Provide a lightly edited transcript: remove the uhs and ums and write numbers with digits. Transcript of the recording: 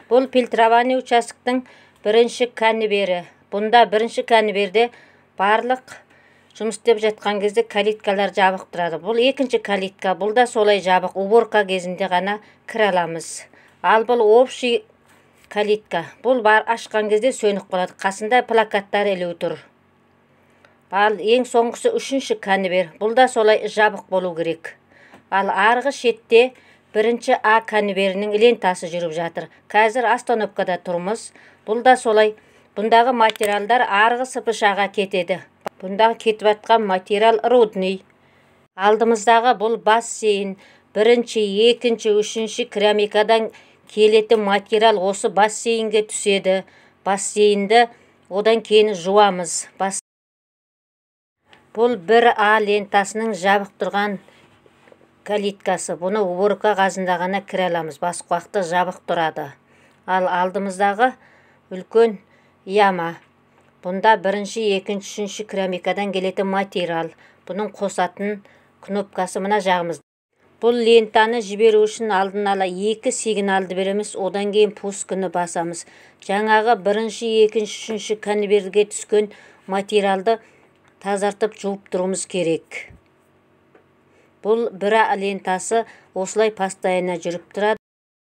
Бұл фильтрование участоктың бірінші конвейері. Бұнда бірінші конвейерде барлық жұмыс істеп жатқан кезде калиткалар жабық тұрады. Бұл екінші калитка. Бұл да солай жабық. Уборка кезінде ғана кіре аламыз. Ал бұл общий калитка. Бұл бар ашқан кезде сөніп қалады. Қасында плакаттар ілу тұр. Ал ең соңғысы үшінші конвейер. Бұл да солай жабық болу керек. Ал арғы шетте бірінші А конвейерінің лентасы жүріп жатыр. Қазір остановкада тұрмыз. Бұл да солай. Бұндағы материалдар арғы сыпышаға кетеді. Бұндағы кетіп атқан материал рудный. Алдымыздағы бұл бассейн. Бірінші, екінші, үшінші керамикадан келетін материал осы бассейнге түседі. Бассейнді одан кейін жуамыз. Бұл бір А лентасының жабық тұрған калиткасы. Бұны уборка қазында ғана кіре аламыз. Басқа уақытта жабық тұрады. Ал алдымыздағы үлкен яма. Бұнда бірінші, екінші, үшінші керамикадан келетін материал. Бұның қосатын кнопкасы мына жағымыз. Бұл лентаны жіберу үшін алдын ала 2 сигналды береміз, одан кейін пускіні басамыз. Жаңағы бірінші, екінші, үшінші конвейерге түскен материалды тазартып жуып тұруымыз керек. Бұл бір лентасы осылай постоянно жүріп тұрады.